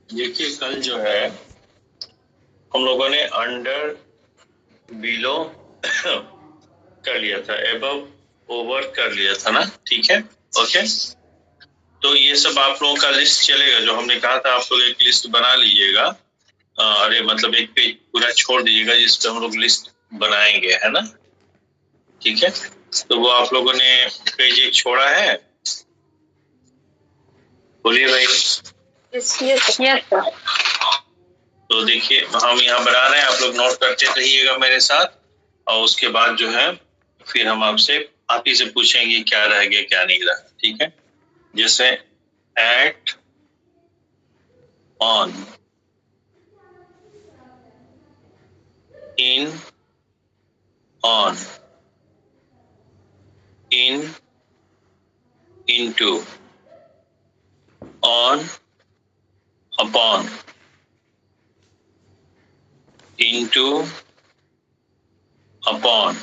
देखिए कल जो है हम लोगों ने अंडर बिलो कर लिया था, एबव ओवर कर लिया था ना, ठीक है। ओके, तो ये सब आप लोगों का लिस्ट चलेगा। जो हमने कहा था आप लोग एक लिस्ट बना लीजिएगा। अरे मतलब एक पेज पूरा छोड़ दीजिएगा जिसपे हम लोग लिस्ट बनाएंगे, है ना, ठीक है। तो वो आप लोगों ने पेज एक छोड़ा है, बोलिए भाई। यस तो देखिए हम यहाँ बना रहे हैं, आप लोग नोट करते रहिएगा मेरे साथ, और उसके बाद जो है फिर हम आप ही से पूछेंगे क्या रह गया क्या नहीं रहा, ठीक है। जैसे at, on, in, on, in, into, on, upon, into, upon,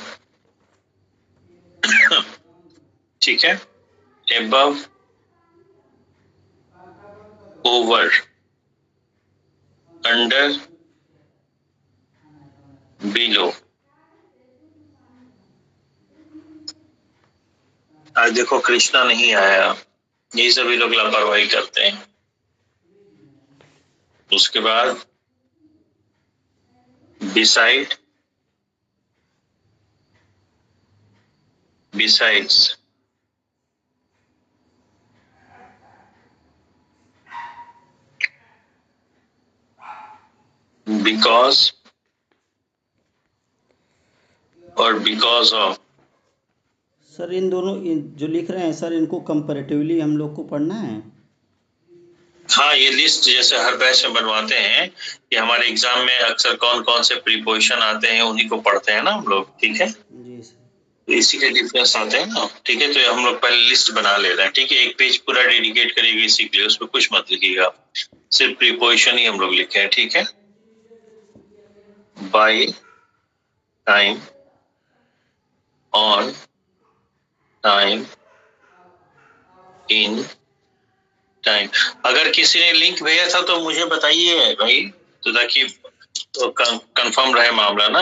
ठीक है। Above, over, under, below. आज देखो कृष्णा नहीं आया, यही सभी लोग लापरवाही करते हैं। उसके बाद बिसाइड, बिसाइड्स, बिकॉज और बिकॉज ऑफ। सर इन दोनों जो लिख रहे हैं सर, इनको कंपैरेटिवली हम लोग को पढ़ना है। हाँ, ये लिस्ट जैसे हर बैच में बनवाते हैं कि हमारे एग्जाम में अक्सर कौन कौन से प्रीपोजिशन आते हैं उन्हीं को पढ़ते हैं ना हम लोग, ठीक है। जी सर। तो इसी के डिफरेंस आते हैं ना, ठीक है। तो हम लोग पहले लिस्ट बना ले रहे हैं, ठीक है। एक पेज पूरा डेडिकेट करिएगा इसी के लिए, उसमें कुछ मत लिखिएगा, सिर्फ प्रीपोजिशन ही हम लोग लिखे हैं, ठीक है। By, time, on, time, in, time. अगर किसी ने लिंक भेजा था तो मुझे बताइए भाई, तो ताकि तो कंफर्म रहे मामला ना।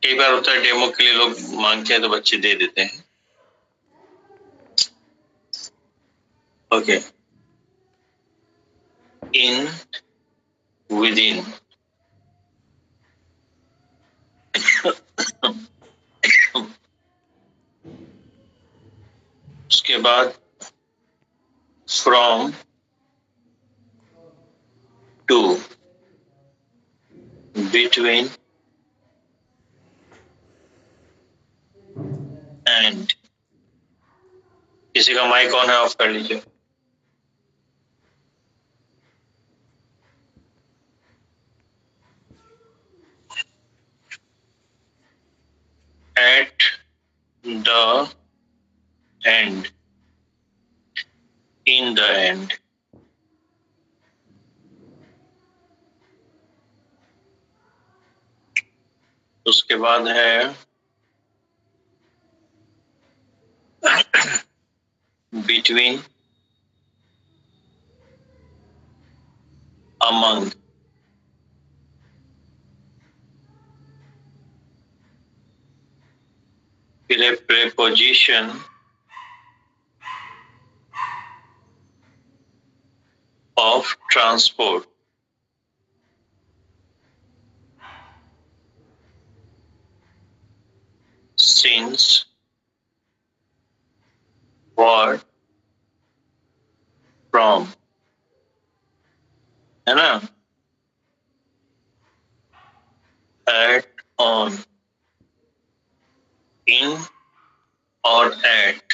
कई बार होता है डेमो के लिए लोग मांगते हैं तो बच्चे दे देते हैं। ओके, इन, विद इन, उसके बाद फ्रॉम, टू, बिटवीन, एंड। किसी का माइक ऑन है, ऑफ कर लीजिए। Eight the end, in the and, उसके बाद है बिटवीन, अमंग, फिर है preposition of transport, since, for, from, है ना। एट, ऑन, इन और एट,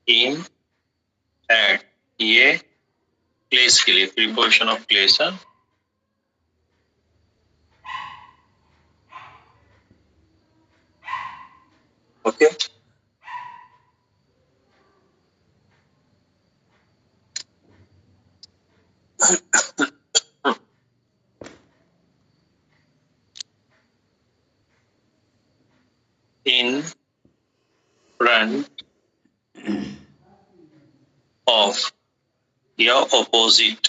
इन, एट, ये प्लेस के लिए प्रीपोजिशन ऑफ प्लेस है। ओके, इन, फ्रंट, ऑफ या ऑपोजिट।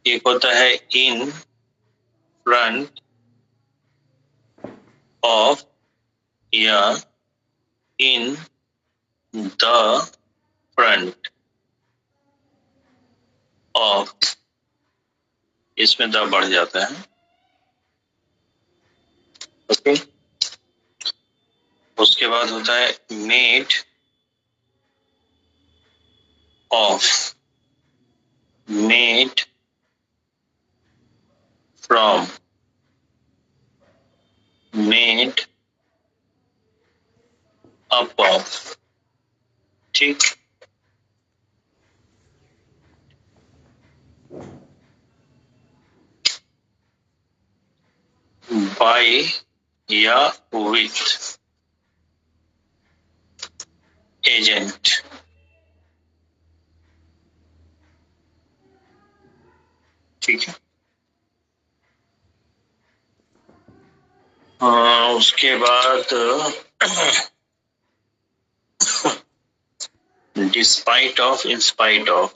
एक होता है इन फ्रंट ऑफ या इन द फ्रंट ऑफ, इसमें द बढ़ जाता है। ओके, उसके बाद होता है made of, made from, made up of. ठीक, बाय या विथ एजेंट। ठीक है, उसके बाद despite of, in spite of,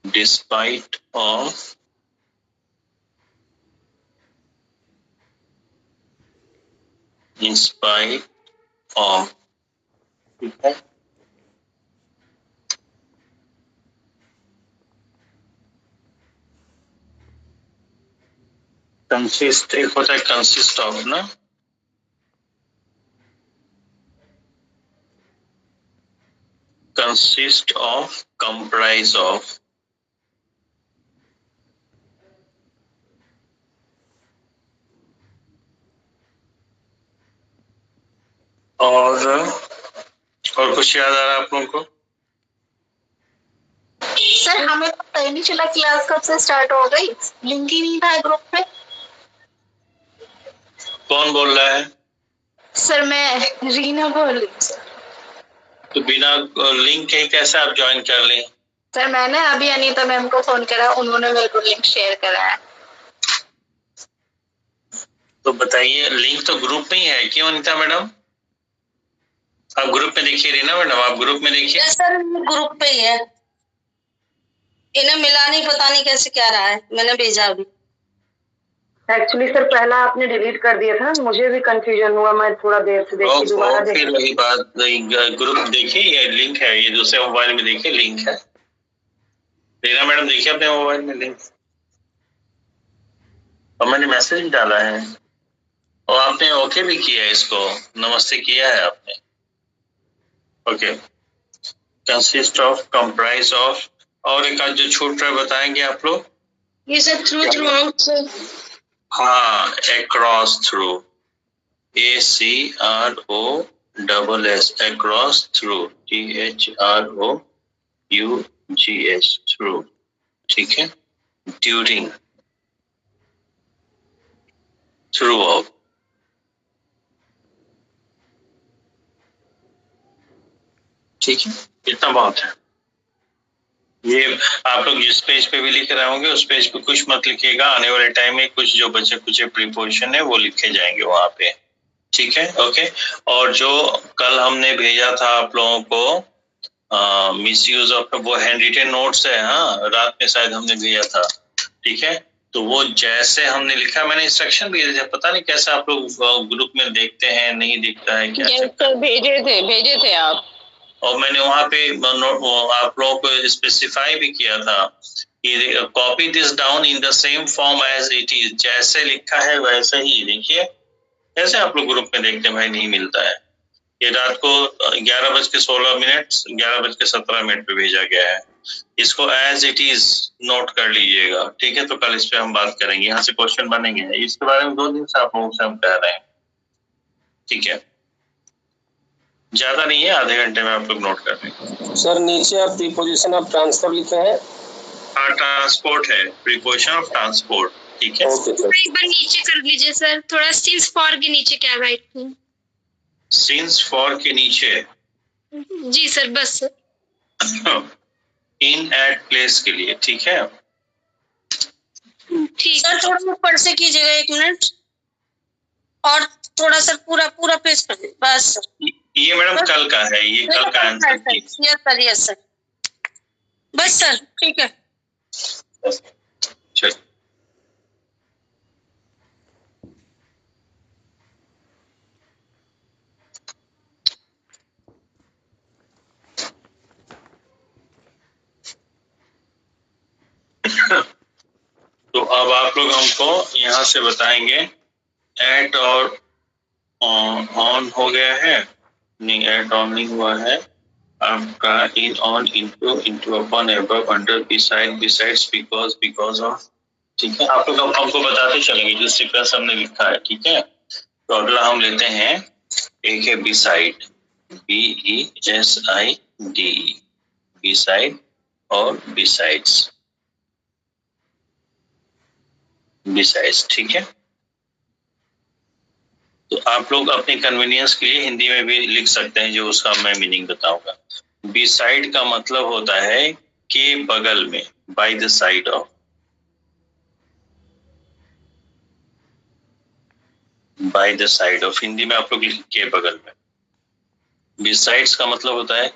despite of, in spite of. ठीक है, कंसिस्ट, एक होता है कंसिस्ट ऑफ ना, कंसिस्ट ऑफ, कंप्राइज ऑफ, और कुछ याद आ रहा है आप लोगों को? सर हमें तो पता ही नहीं चला क्लास कब से स्टार्ट हो गई, लिंक ही नहीं था ग्रुप पे। कौन बोल रहा है? सर मैं रीना बोल रही हूँ सर। तो बिना लिंक के कैसे आप ज्वाइन कर लें? सर मैंने अभी अनीता मैम को फोन करा, उन्होंने मेरे को लिंक शेयर करा है। तो बताइए, लिंक तो ग्रुप में ही है क्यों अनीता मैडम? आप ग्रुप में देखिए रीना मैडम, आप ग्रुप में देखिए। सर ग्रुप पे ही है, इन्हें मिला नहीं, पता नहीं कैसे क्या रहा है, मैंने भेजा अभी। एक्चुअली सर पहला आपने डिलीट कर दिया था, मुझे भी कंफ्यूजन हुआ, मैं थोड़ा देर से देखी, दोबारा देखी। फिर वही बात, ग्रुप देखिए, ये लिंक है, ये दूसरे मोबाइल में देखिए लिंक है। रीना मैडम देखिए अपने मोबाइल में लिंक, और मैंने मैसेज डाला है, और आपने ओके भी किया है, इसको नमस्ते किया है आपने। Okay, consist of, comprise of, और एक आज जो छूट रहा है बताएंगे आप लोग? ये सब थ्रू थ्रू आउट। हाँ, across, through, ACROSS, across, through, THROUGS, through. ठीक है, ड्यूरिंग, थ्रू आउट। ठीक है, इतना बहुत है। ये आप लोग जिस पेज पे भी लिख रहे होंगे उस पेज पे कुछ मत लिखिएगा, आने वाले टाइम में कुछ जो बचे कुछ प्रीपोजिशन है वो लिखे जाएंगे वहां पे। ठीक है, ओके। और जो कल हमने भेजा था आप लोगों को मिस यूज ऑफ, वो हैंड रिटेन नोट्स है, हाँ, रात में शायद हमने भेजा था। ठीक है, तो वो जैसे हमने लिखा, मैंने इंस्ट्रक्शन भेजे थे, पता नहीं कैसे आप लोग ग्रुप में देखते हैं, नहीं दिखता है क्या? भेजे थे आप, और मैंने वहां पे आप लोगों को स्पेसिफाई भी किया था कि copy this down in the same form as it is, जैसे लिखा है वैसे ही देखिए। कैसे आप लोग ग्रुप में देखते हैं भाई, नहीं मिलता है। ये रात को 11:16, 11:17 पे भेजा गया है, इसको एज इट इज नोट कर लीजिएगा। ठीक है, तो कल इस पे हम बात करेंगे, यहाँ से क्वेश्चन बनेंगे, इसके बारे में 2 दिन से आप लोगों से हम कह रहे हैं। ठीक है, ज्यादा नहीं है, आधे घंटे में आप लोग नोट कर लेंगे। सर नीचे आप प्रीपोजिशन ऑफ ट्रांसफर लिखे हैं। हाँ, ट्रांसपोर्ट है, प्रीपोजिशन ऑफ ट्रांसपोर्ट। ठीक है, एक बार नीचे कर लीजिए सर, थोड़ा सिंस फॉर के नीचे क्या राइट है? सिंस फॉर के नीचे जी सर, बस इन एट प्लेस के लिए। ठीक है, ठीक सर, थोड़ा ऊपर से कीजिएगा 1 मिनट, और थोड़ा सर पूरा पूरा पेज कर दीजिए बस सर। ये मैडम कल का है, ये कल का आंसर की। यस सर बस सर ठीक है। चल तो अब आप लोग हमको यहाँ से बताएंगे एट और ऑन हो गया है, नहीं एट ऑन नहीं हुआ है आपका, in on into upon above under beside besides because of. ठीक है, आप लोग अब हमको बताते चलेंगे जो सीक्वेंस हमने लिखा है। ठीक है, तो अगला हम लेते हैं, एक है बिसाइड, BESIDE, बिसाइड और बिसाइड्स, बिसाइड्स। ठीक है, तो आप लोग अपने कन्वीनियंस के लिए हिंदी में भी लिख सकते हैं, जो उसका मैं मीनिंग बताऊंगा। बिसाइड का मतलब होता है के बगल में, by the side of, by the side of, Hindi में आप लोग के बगल में। बिसाइड्स का मतलब होता है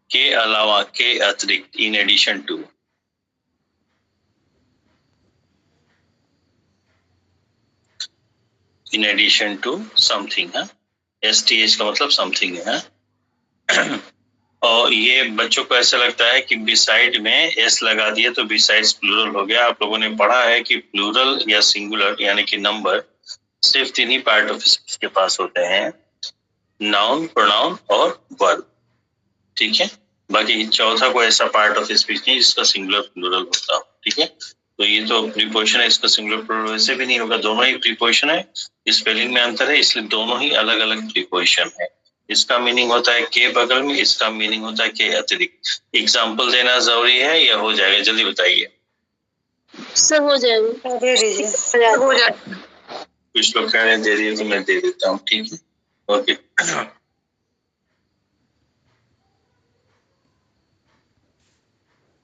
के अलावा, के अतिरिक्त, in addition to. In addition to something है, STH का मतलब समथिंग है। और ये बच्चों को ऐसा लगता है कि बिसाइड में एस लगा दिए तो बिसाइड्स प्लूरल हो गया। आप लोगों ने पढ़ा है कि प्लूरल या सिंगुलर यानी कि नंबर सिर्फ 3 ही पार्ट ऑफ स्पीच के पास होते हैं, नाउन, प्रोनाउन और वर्ब। ठीक है, बाकी चौथा कोई ऐसा पार्ट ऑफ स्पीच नहीं जिसका सिंगुलर प्लूरल होता हो। ठीक है, तो ये तो प्रीपोजिशन है, इसका सिंगुलर प्लूरल वैसे भी नहीं होगा, दोनों ही प्रीपोजिशन है, स्पेलिंग में अंतर है, इसलिए दोनों ही अलग अलग प्रीपोजिशन है। इसका मीनिंग होता है के बगल में, इसका मीनिंग होता है के अतिरिक्त। एग्जाम्पल देना जरूरी है या हो जाएगा, जल्दी बताइए। सर हो जाएगा, दे दीजिए हो जाएगा। कुछ लोग कह रहे हैं दे दिए तो मैं दे देता हूँ। ठीक है, okay.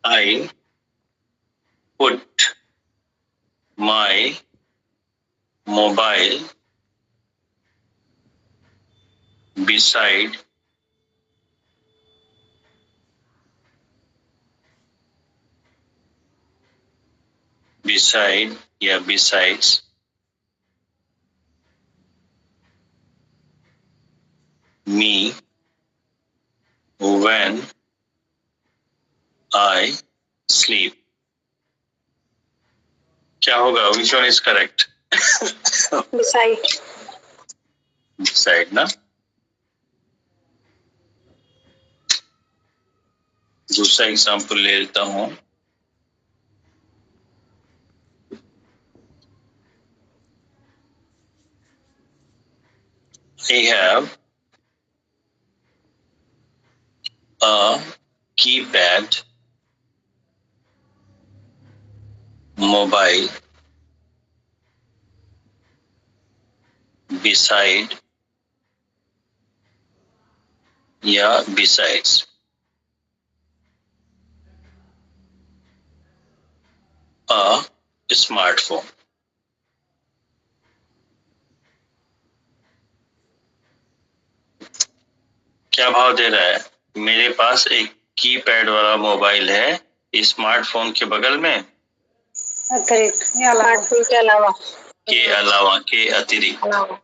I put my mobile beside या besides me when I sleep। क्या होगा, which one is correct? Beside. beside ना। दूसरा एग्जाम्पल ले लेता हूँ। I have a keypad mobile beside या besides a स्मार्टफोन। क्या भाव दे रहा है, मेरे पास एक कीपैड वाला मोबाइल है स्मार्टफोन के बगल में, स्मार्टफोन के अलावा, के अलावा, के अतिरिक्त।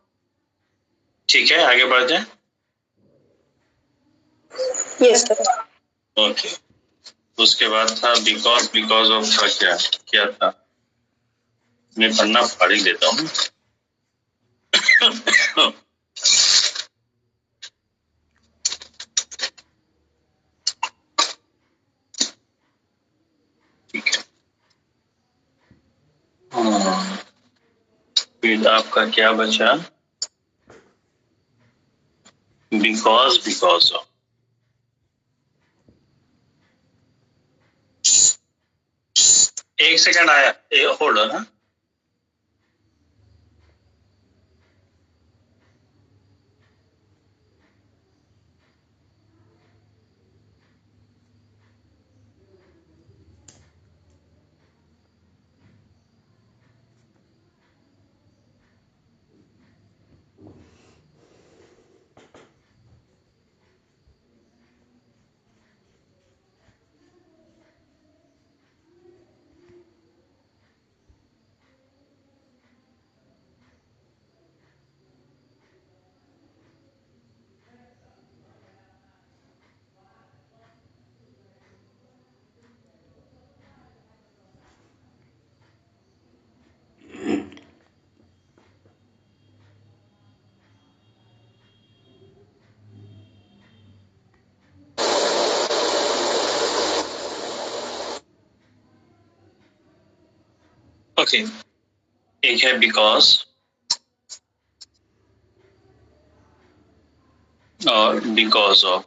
ठीक है, आगे बढ़ जाए। Yes sir. ओके, उसके बाद था बिकॉज ऑफ था, क्या क्या था, मैं पन्ना फाड़ ही देता हूँ। ठीक है, फिर आपका क्या बचा, बिकॉज ऑफ। एक सेकंड आया, होल्ड ऑन। ओके, एक है बिकॉज और बिकॉज ऑफ।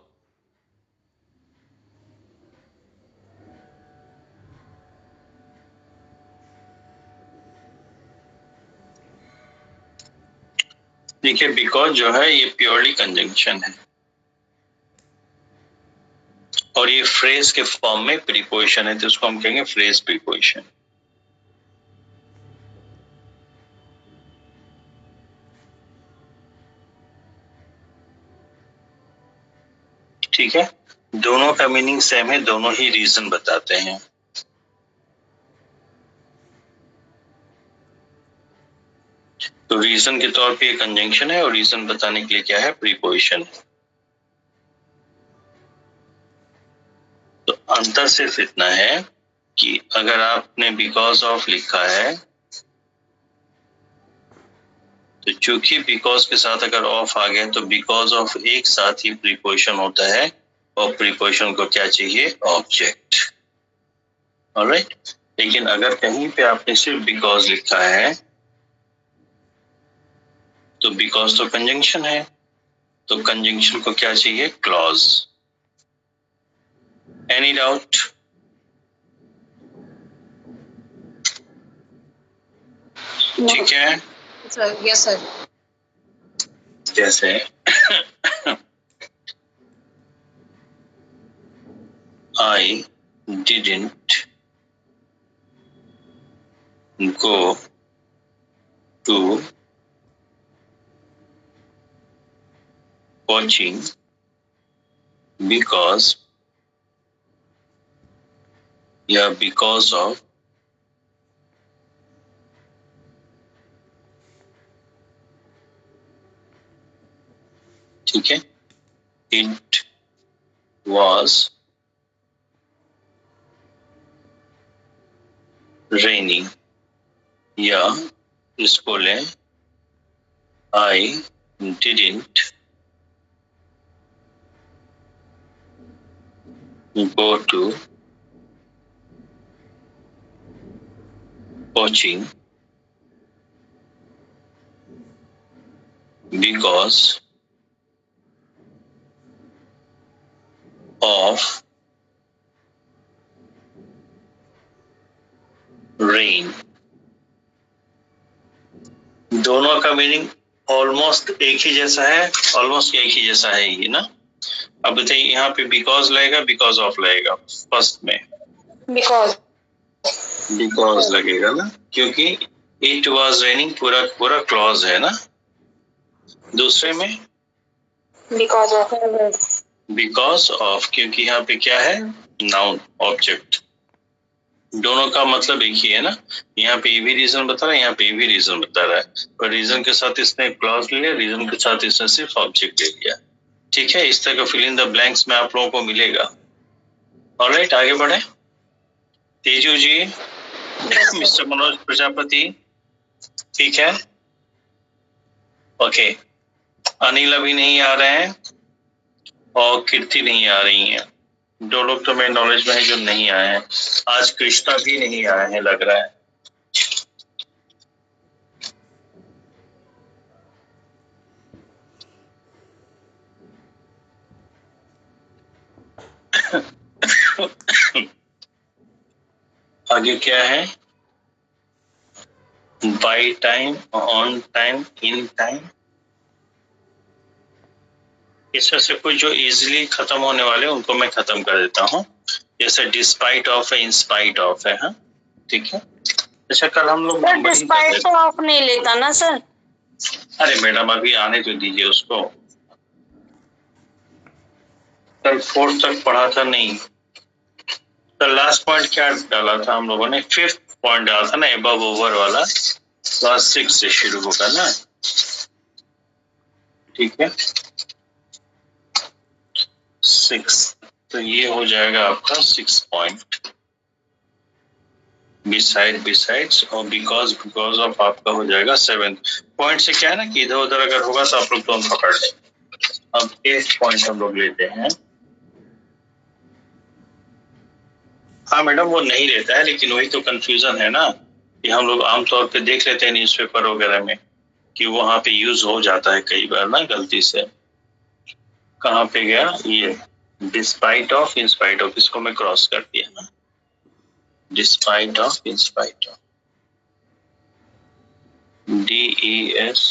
देखिए बिकॉज जो है ये प्योरली कंजंक्शन है और ये फ्रेज के फॉर्म में प्रीपोजिशन है, तो उसको हम कहेंगे फ्रेज प्रीपोजिशन। ठीक है, दोनों का मीनिंग सेम है, दोनों ही रीजन बताते हैं। तो रीजन के तौर पे ये कंजंक्शन है और रीजन बताने के लिए क्या है, प्रीपोजिशन है। तो अंतर सिर्फ इतना है कि अगर आपने बिकॉज ऑफ लिखा है तो चूंकि बिकॉज के साथ अगर ऑफ आ गया तो बिकॉज ऑफ एक साथ ही प्रीपोजिशन होता है और प्रीपोजिशन को क्या चाहिए, ऑब्जेक्ट। ऑलराइट, लेकिन अगर कहीं पे आपने सिर्फ बिकॉज लिखा है तो बिकॉज तो कंजंक्शन है, तो कंजंक्शन को क्या चाहिए, क्लॉज। Any doubt? ठीक है, सर यस सर। जैसे I didn't go to coaching because because of ठीक है, it was raining, या इसको लें I didn't go to coaching because of rain। दोनों का मीनिंग ऑलमोस्ट एक ही जैसा है, ऑलमोस्ट एक ही जैसा है ये ना। अब बताइए यहाँ पे बिकॉज लगेगा, बिकॉज ऑफ लगेगा? फर्स्ट में बिकॉज लगेगा ना, क्योंकि इट वाज रेनिंग पूरा पूरा क्लॉज है ना। दूसरे में बिकॉज ऑफ, क्योंकि यहाँ पे क्या है, नाउन ऑब्जेक्ट। दोनों का मतलब एक ही है ना, यहाँ पे ये भी रीजन बता रहा है, यहाँ पे ये भी रीजन बता रहा है, पर रीजन के साथ इसने क्लॉज ले लिया, रीजन के साथ इसने सिर्फ ऑब्जेक्ट ले लिया। ठीक है, इस तरह का फिल इन द ब्लैंक्स में आप लोगों को मिलेगा। ऑलराइट, आगे बढ़े। तेजू जी, मिस्टर मनोज प्रजापति, ठीक है, ओके। अनिल अभी नहीं आ रहे हैं और कीर्ति नहीं आ रही है, दो लोग तो मेरे नॉलेज में है जो नहीं आए हैं। आज कृष्णा भी नहीं आए हैं लग रहा है। आगे क्या है, by time, on time, in time. इसमें से कुछ जो इजीली खत्म होने वाले उनको मैं खत्म कर देता हूँ, जैसे डिस्पाइट ऑफ है, इंस्पाइट ऑफ है। हाँ ठीक है। अच्छा, कल हम लोग डिस्पाइट तो ऑफ नहीं लेता ना सर। अरे मैडम अभी आने तो दीजिए उसको, कल 4th तक पढ़ा था नहीं। तो लास्ट पॉइंट क्या डाला था हम लोगों ने, 5th पॉइंट डाला था ना, एबव ओवर वाला, क्लास 6 से शुरू होगा ना। ठीक है, 6, तो ये हो जाएगा आपका 6 पॉइंट। बिसाइड्स और बिकॉज ऑफ आपका हो जाएगा 7 पॉइंट। से क्या है ना कि इधर उधर अगर होगा तो आप लोग दोनों पकड़ लें। अब 8 पॉइंट हम लोग लेते हैं। हाँ मैडम वो नहीं लेता है, लेकिन वही तो कंफ्यूजन है ना, ये हम लोग आमतौर पे देख लेते हैं न्यूज़पेपर वगैरह में कि वहां पे यूज हो जाता है कई बार ना गलती से। कहाँ पे गया ये डिस्पाइट ऑफ इंस्पाइट ऑफ, इसको मैं क्रॉस कर दिया ना, despite of in spite of, DES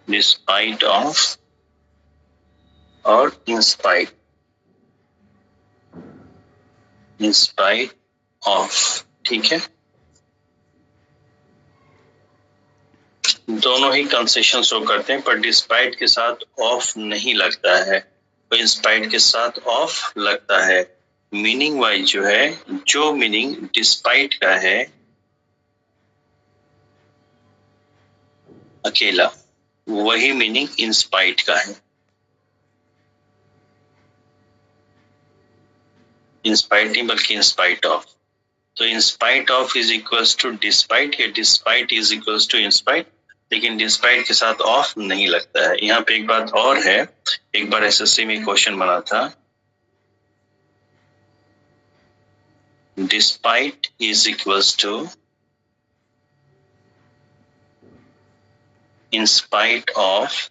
despite of और इंस्पाइट ऑफ, ठीक है। दोनों ही कंसेशन शो करते हैं, पर डिस्पाइट के साथ ऑफ नहीं लगता है, तो इंस्पाइट के साथ ऑफ लगता है। मीनिंग वाइज जो है, जो मीनिंग डिस्पाइट का है अकेला, वही मीनिंग इंस्पाइट का है। इंस्पाइट नहीं बल्कि इंस्पाइट ऑफ। तो in spite of is equals to despite, या despite is equals to in spite, लेकिन डिस्पाइट के साथ ऑफ नहीं लगता है। यहाँ पे एक बात और है, एक बार एसएससी में क्वेश्चन बना था, despite is equals to in spite of,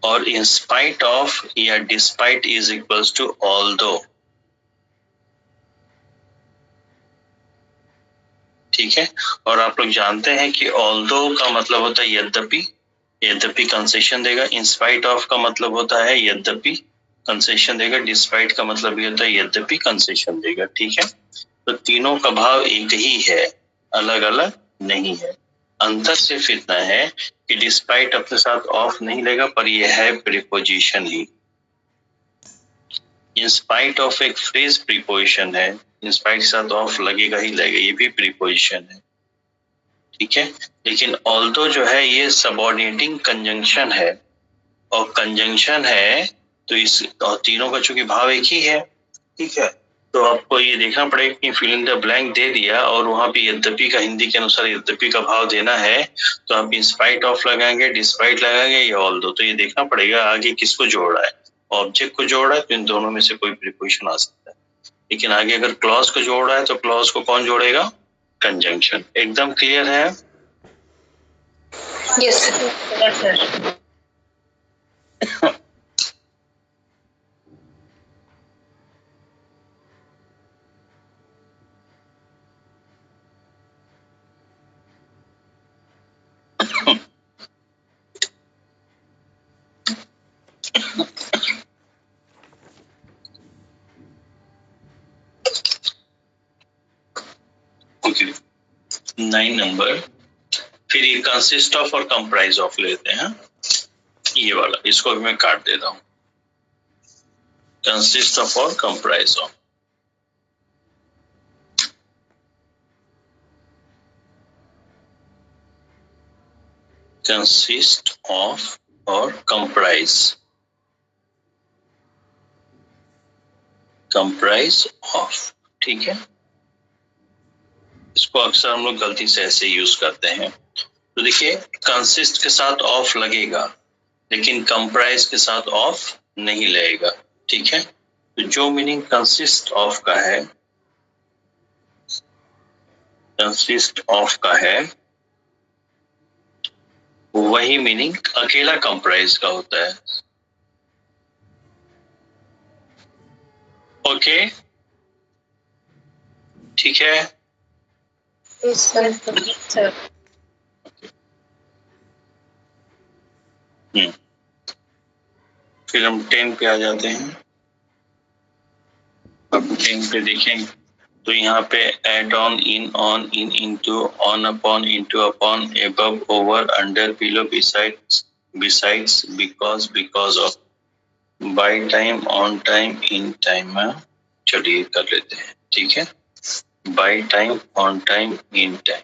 और इंस्पाइट ऑफ या despite is equals to although, ठीक है। और आप लोग जानते हैं कि ऑल्दो का मतलब होता है यद्यपि, यद्यपि कंसेशन देगा। इंस्पाइट ऑफ का मतलब होता है यद्यपि कंसेशन देगा। डिस्पाइट का मतलब ये होता है यद्यपि कंसेशन देगा, ठीक है। तो तीनों का भाव एक ही है, अलग अलग नहीं है। अंतर सिर्फ इतना है कि डिस्पाइट अपने साथ ऑफ नहीं लेगा, पर यह है प्रीपोजिशन ही। इंस्पाइट ऑफ एक फ्रेज प्रीपोजिशन है, इंस्पाइट के साथ ऑफ लगेगा ही लगेगा, ये भी प्रीपोजिशन है, ठीक है। लेकिन ऑल्दो जो है ये सबऑर्डिनेटिंग कंजंक्शन है, और कंजंक्शन है तो इस, और तीनों का चूंकि भाव एक ही है, ठीक है। तो आपको ये देखना पड़ेगा कि फिल इन द ब्लैंक दे दिया और वहां पे यद्यपि का हिंदी के अनुसार यद्यपि का भाव देना है, तो आप इंस्पाइट ऑफ लगाएंगे, डिस्पाइट लगाएंगे या ऑल्दो। तो ये देखना पड़ेगा आगे किसको जोड़ रहा है। ऑब्जेक्ट को जोड़ रहा है तो इन दोनों में से कोई प्रीपोजिशन आ सकता है, लेकिन आगे अगर क्लॉज को जोड़ रहा है तो क्लॉज को कौन जोड़ेगा? कंजंक्शन। एकदम क्लियर है? Yes sir. Okay, 9 number. फिर ये कंसिस्ट ऑफ और कंप्राइज ऑफ लेते हैं, ये वाला, इसको भी मैं काट देता हूं। कंसिस्ट ऑफ और कंप्राइज ऑफ, कंसिस्ट ऑफ और कंप्राइज ऑफ, ठीक है। इसको अक्सर हम लोग गलती से ऐसे यूज करते हैं। तो देखिए, कंसिस्ट के साथ ऑफ लगेगा, लेकिन कंप्राइज के साथ ऑफ नहीं लगेगा, ठीक है। तो जो मीनिंग कंसिस्ट ऑफ का है, कंसिस्ट ऑफ का है, वही मीनिंग अकेला कंप्राइज का होता है। ओके, ठीक है। सर फिर हम 10 पे आ जाते हैं। अब 10 पे देखें तो यहाँ पे at on, in, into, on upon, into upon, above, over, under, below, besides, because of, by time, on time, in time. चलिए कर लेते हैं, ठीक है। By time, on time, in time.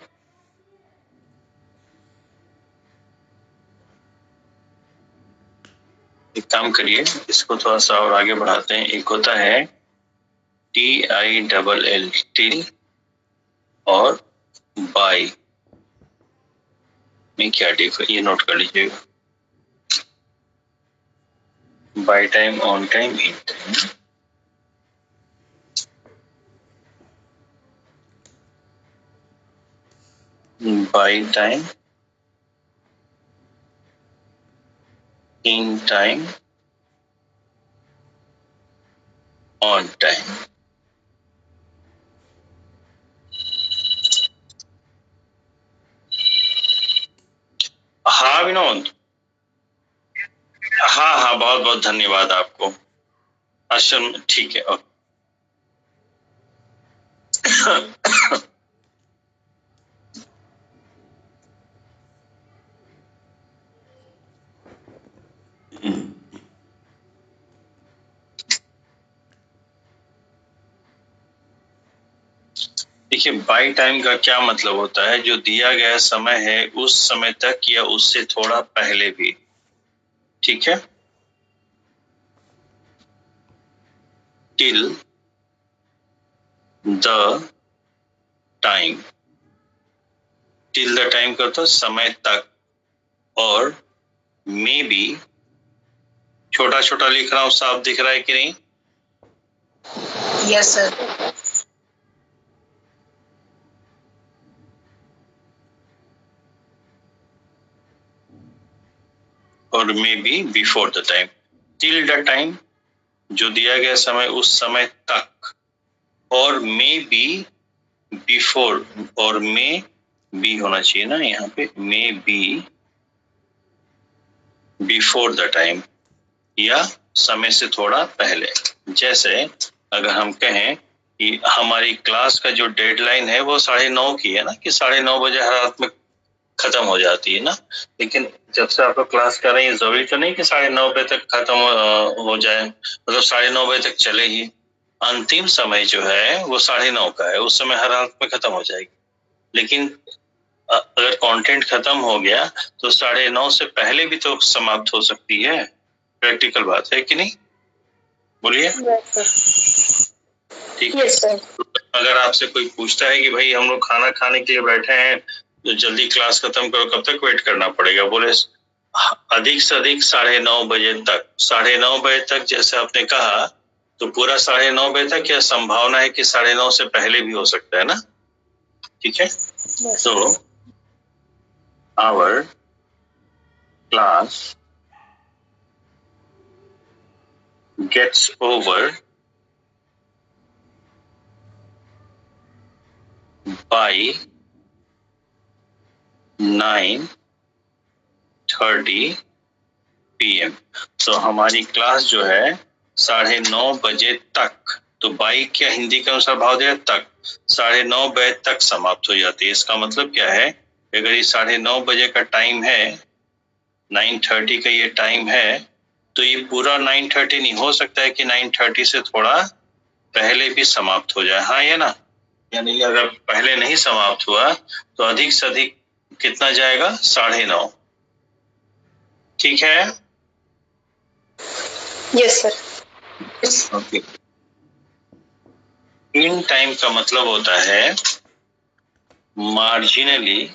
एक काम करिए, इसको थोड़ा सा और आगे बढ़ाते हैं। एक होता है TILL, टिल, और बाय में क्या डिफरेंस, ये नोट कर लीजिएगा। Bye time, on time, in time. By time, in time, on time. हाँ विनोद, हाँ हाँ, बहुत बहुत धन्यवाद आपको। अश्विन, ठीक है, ओके। देखिए, बाय टाइम का क्या मतलब होता है? जो दिया गया समय है उस समय तक या उससे थोड़ा पहले भी, ठीक है। Till the time, till the time का तो समय तक, और मे बी, छोटा छोटा लिख रहा हूं, साफ दिख रहा है कि नहीं? Yes sir. और maybe before the time. Till the time, जो दिया गया समय उस समय तक, और मे बी बिफोर, और मे बी होना चाहिए ना यहाँ पे, may be before the time, या समय से थोड़ा पहले। जैसे अगर हम कहें कि हमारी क्लास का जो डेडलाइन है वो 9:30 की है ना, कि 9:30 बजे हर रात में खत्म हो जाती है ना। लेकिन जब से आप लोग क्लास कर रहे हैं, जरूरी तो नहीं कि 9:30 बजे तक खत्म हो जाए, मतलब 9:30 बजे तक चले ही। अंतिम समय जो है वो 9:30 का है, उस समय हर रात में खत्म हो जाएगी। लेकिन अगर कंटेंट खत्म हो गया तो 9:30 से पहले भी तो समाप्त हो सकती है। प्रैक्टिकल बात है कि नहीं? बोलिए। ठीक है। अगर आपसे कोई पूछता है कि भाई हम लोग खाना खाने के लिए बैठे हैं तो जल्दी क्लास खत्म करो, कब तक वेट करना पड़ेगा? बोले अधिक से अधिक 9:30 बजे तक। 9:30 बजे तक जैसे आपने कहा, तो पूरा 9:30 बजे तक क्या संभावना है कि 9:30 से पहले भी हो सकता है ना? ठीक है। तो our class gets over by 9:30 PM। तो हमारी क्लास जो है 9:30 बजे तक, तो बाई क्या हिंदी के अनुसार भाव दिया तक, 9:30 बजे तक समाप्त हो जाती है। इसका मतलब क्या है? अगर ये 9:30 बजे का टाइम है, 9:30 का ये टाइम है, तो ये पूरा 9:30 नहीं हो सकता है कि 9:30 से थोड़ा पहले भी समाप्त हो जाए, हाँ या ना? यानी अगर पहले नहीं समाप्त हुआ तो अधिक से अधिक कितना जाएगा? 9:30। ठीक है। Yes sir. Okay. In time का मतलब होता है मार्जिनली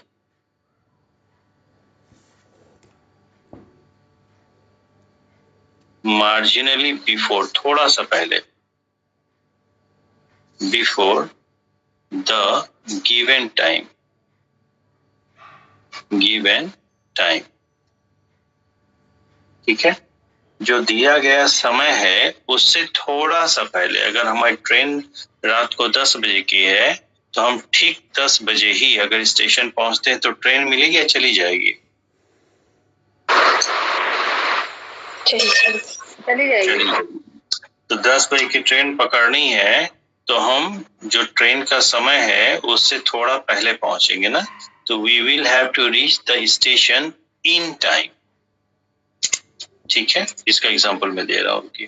बिफोर, थोड़ा सा पहले, बिफोर द गिवन टाइम, ठीक है। जो दिया गया समय है उससे थोड़ा सा पहले। अगर हमारी ट्रेन रात को 10 बजे की है तो हम ठीक 10 बजे ही अगर स्टेशन पहुंचते हैं तो ट्रेन मिलेगी या चली जाएगी? चली जाएगी। तो 10 बजे की ट्रेन पकड़नी है तो हम जो ट्रेन का समय है उससे थोड़ा पहले पहुंचेंगे ना, तो we will have to reach the station in time. ठीक है, इसका एग्जांपल मैं दे रहा हूँ कि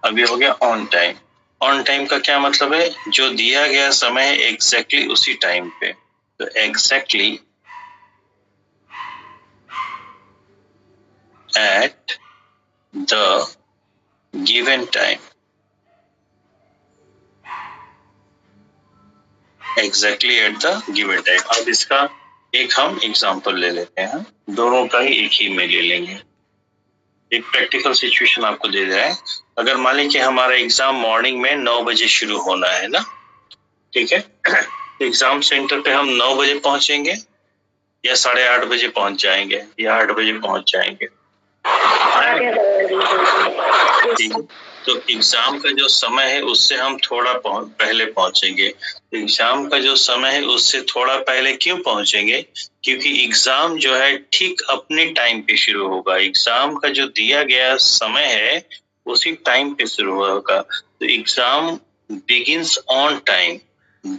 अभी हो गया ऑन टाइम। ऑन टाइम का क्या मतलब है? जो दिया गया समय है एग्जैक्टली उसी टाइम पे, तो exactly at the given time, exactly at the given time. अब इसका एक हम एग्जांपल ले लेते हैं, दोनों का ही एक ही में ले लेंगे। एक प्रैक्टिकल सिचुएशन आपको दे रहा है। अगर मान लीजिए हमारा एग्जाम मॉर्निंग में 9 बजे शुरू होना है ना, ठीक है, एग्जाम सेंटर पे हम 9 बजे पहुंचेंगे या 8:30 बजे पहुंच जाएंगे या 8 बजे पहुंच जाएंगे। ठीक है, तो एग्जाम का जो समय है उससे हम थोड़ा पहले पहुंचेंगे। एग्जाम का जो समय है उससे थोड़ा पहले क्यों पहुंचेंगे? क्योंकि एग्जाम जो है ठीक अपने टाइम पे शुरू होगा। एग्जाम का जो दिया गया समय है उसी टाइम पे शुरू होगा। तो exam begins on time.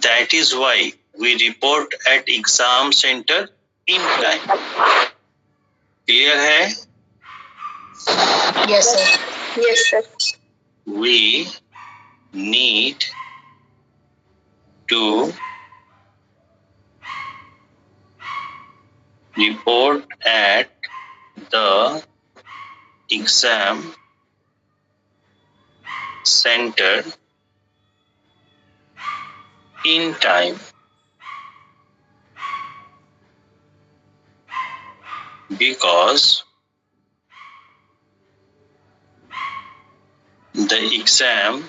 That is why we report at exam center in time. Clear है? Yes sir. Yes sir. We need to report at the exam center in time because the exam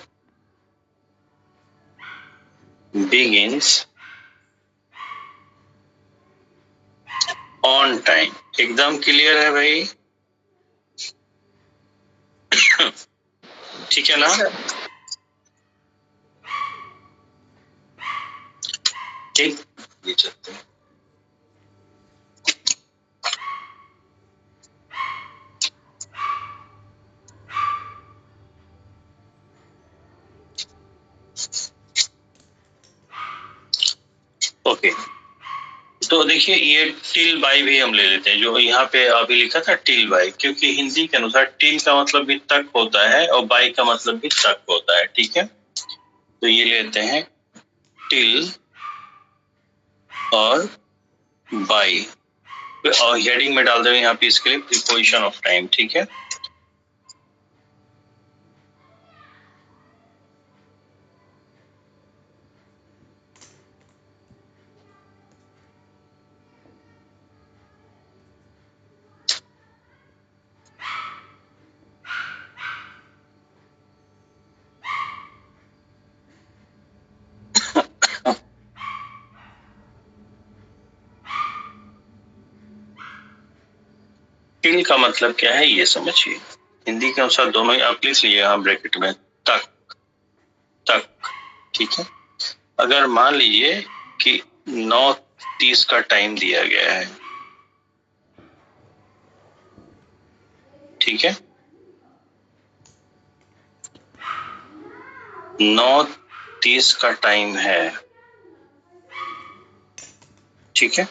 begins on time. एकदम clear है भाई? ठीक है ना? ठीक, ये चलते हैं। ओके, तो देखिए ये टिल बाई भी हम ले लेते हैं, जो यहाँ पे अभी लिखा था टिल बाई, क्योंकि हिंदी के अनुसार टिल का मतलब भी तक होता है और बाई का मतलब भी तक होता है। ठीक है, तो ये लेते हैं टिल और बाई और हेडिंग में डाल देंगे यहाँ पे इसके लिए प्रीपोजिशन ऑफ टाइम। ठीक है, टिल का मतलब क्या है ये समझिए। हिंदी के अनुसार दोनों ही आप लिख लीजिए यहाँ ब्रैकेट में, तक तक। ठीक है, अगर मान लीजिए कि 9:30 का टाइम दिया गया है, ठीक है, 9:30 का टाइम है, ठीक है,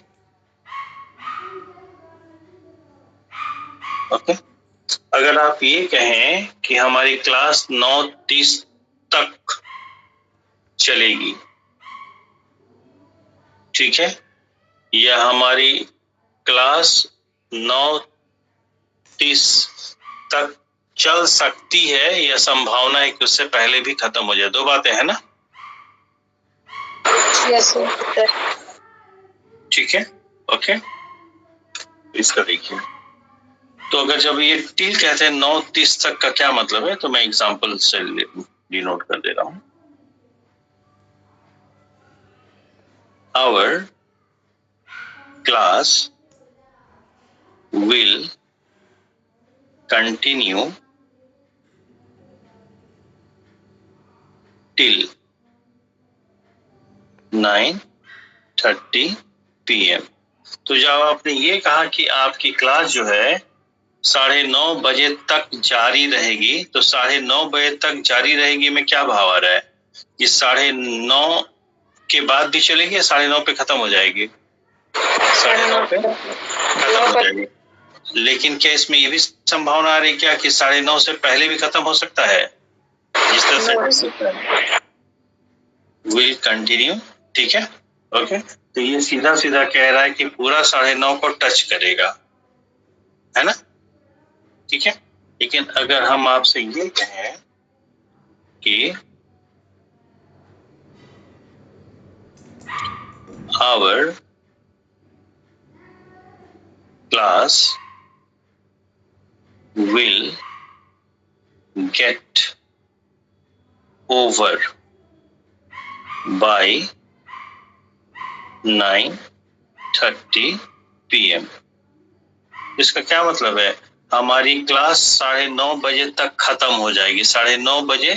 ओके। अगर आप ये कहें कि हमारी क्लास 9:30 तक चलेगी, ठीक है, या हमारी क्लास 9:30 तक चल सकती है या संभावना है कि उससे पहले भी खत्म हो जाए, दो बातें हैं ना। Yes sir. ठीक है, ओके, इसका देखिए। तो अगर जब ये टिल कहते हैं 9:30 तक का क्या मतलब है, तो मैं एग्जांपल से डिनोट कर दे रहा हूं। Our class will continue till 9:30 PM। तो जब आपने ये कहा कि आपकी क्लास जो है 9:30 बजे तक जारी रहेगी, तो 9:30 बजे तक जारी रहेगी में क्या भाव आ रहा है? ये 9:30 के बाद भी चलेगी या 9:30 पे खत्म हो जाएगी? 9:30 पे खत्म हो जाएगी। लेकिन क्या इसमें ये भी संभावना आ रही है क्या कि 9:30 से पहले भी खत्म हो सकता है? जिस तरह से विल कंटिन्यू, ठीक है, ओके। तो ये सीधा सीधा कह रहा है कि पूरा 9:30 को टच करेगा, है ना, ठीक है। लेकिन अगर हम आपसे ये कहें कि our class will get over by 9:30 PM। इसका क्या मतलब है? हमारी क्लास 9:30 बजे तक खत्म हो जाएगी। 9:30 बजे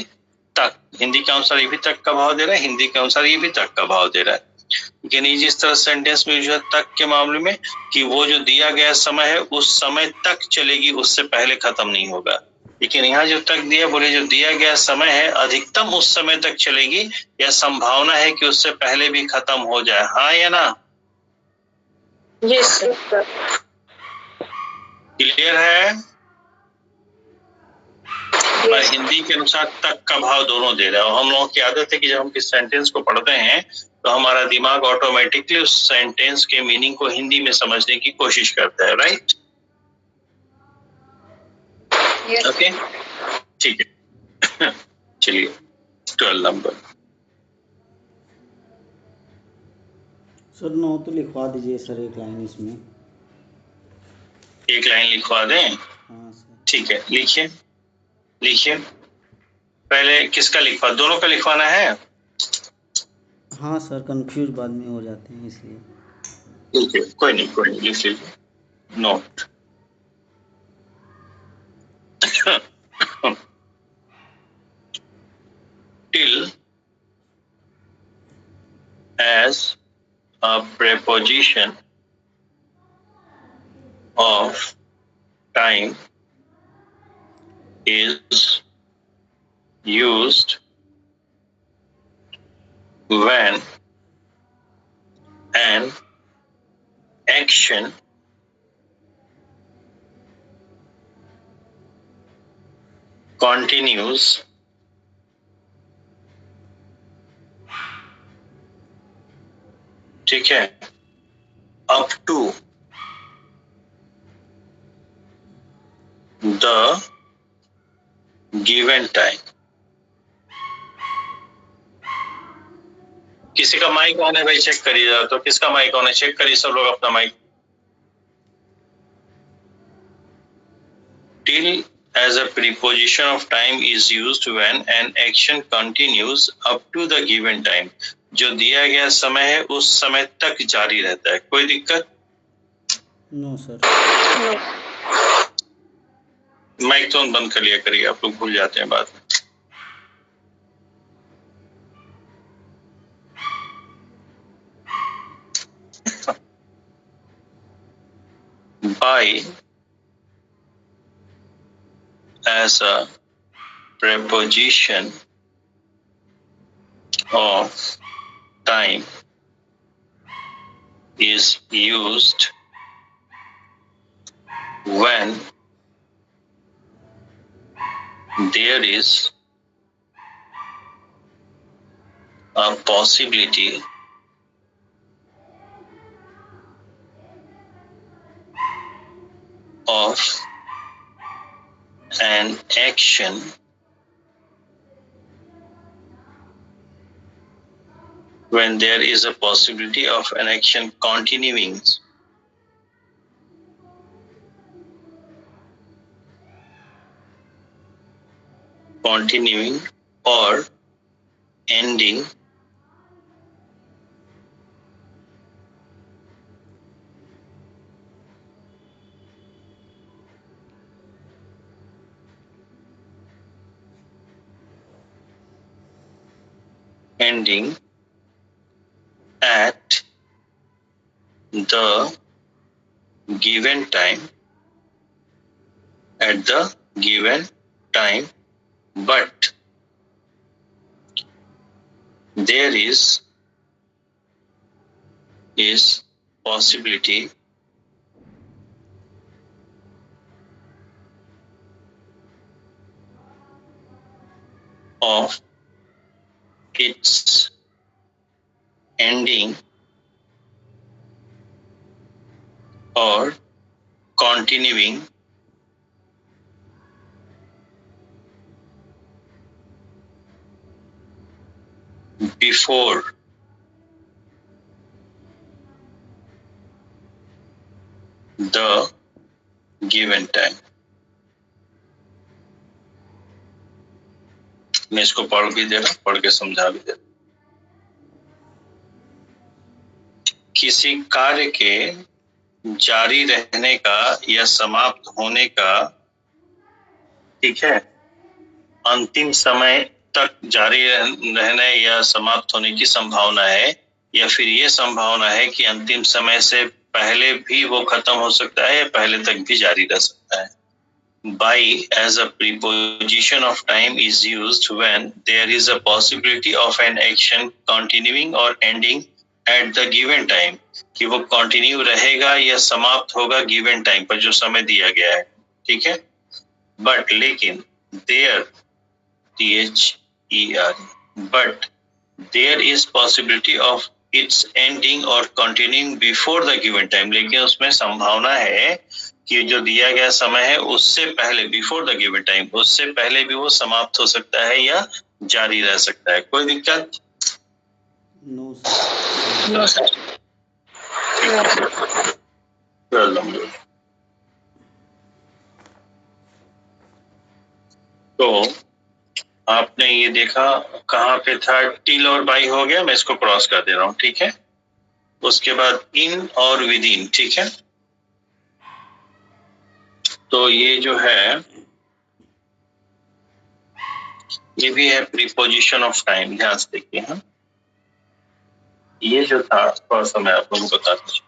तक। हिंदी के अनुसार ये भी तक का भाव दे रहा है, हिंदी के अनुसार ये भी तक का भाव दे रहा है। लेकिन ये जिस तरह सेंटेंस में जो है तक के मामले में कि वो जो दिया गया समय है उस समय तक चलेगी, उससे पहले खत्म नहीं होगा। लेकिन यहाँ जो तक दिया, बोले जो दिया गया समय है अधिकतम उस समय तक चलेगी या संभावना है कि उससे पहले भी खत्म हो जाए। हाँ या ना? Yes sir. क्लियर है? पर हिंदी के अनुसार तक का भाव दोनों दे रहा है। और हम लोगों की आदत है कि जब हम किस सेंटेंस को पढ़ते हैं तो हमारा दिमाग ऑटोमेटिकली उस सेंटेंस के मीनिंग को हिंदी में समझने की कोशिश करता है। राइट? ओके, ठीक है। चलिए 12 नंबर। सर 9 तो लिखवा दीजिए सर, एक लाइन इसमें। एक लाइन लिखवा दें? हाँ सर। ठीक है, लिखिए लिखिए। पहले किसका लिखवा, दोनों का लिखवाना है? हाँ सर, कंफ्यूज बाद में हो जाते हैं इसलिए। ठीक है, कोई नहीं लिख लीजिए। Note till as a preposition of time is used when an action continues ठीक है up to the given time। किसी का माइक ऑन है भाई, चेक करिए। तो किसका माइक ऑन है, चेक करिए सब लोग अपना mic. Till as a preposition of time is used when an action continues up to the given time। जो दिया गया समय है उस समय तक जारी रहता है। कोई दिक्कत? No sir. माइक तो बंद कर लिया करिए, आप लोग भूल जाते हैं बाद में। By as a preposition of time is used when there is a possibility of an action when there is a possibility of an action continuing or ending at the given time but there is possibility of its ending or continuing before the given time। मैं इसको पढ़ भी दे रहा, पढ़ के समझा भी दे रहा। किसी कार्य के जारी रहने का या समाप्त होने का, ठीक है, अंतिम समय तक जारी रहने या समाप्त होने की संभावना है, या फिर ये संभावना है कि अंतिम समय से पहले भी वो खत्म हो सकता है या पहले तक भी जारी रह सकता है. By as a preposition of time is used when there is a possibility of an action continuing or ending at the given time, कि वो कंटिन्यू रहेगा या समाप्त होगा गिवन टाइम पर, जो समय दिया गया है, ठीक है. बट लेकिन there, THER, but there is possibility of its ending or continuing before the given time, लेकिन उसमें संभावना है कि जो दिया गया समय है उससे पहले, बिफोर द गिवन टाइम, उससे पहले भी वो समाप्त हो सकता है या जारी रह सकता है. कोई दिक्कत? No sir. No sir. तो आपने ये देखा कहाँ पे था, टिल और बाई हो गया, मैं इसको क्रॉस कर दे रहा हूँ, ठीक है. उसके बाद इन और विद इन, ठीक है. तो ये जो है ये भी है प्रीपोजिशन ऑफ टाइम. ध्यान से देखिए. हाँ, ये जो था थोड़ा सा मैं आप लोगों को बता दीजिए.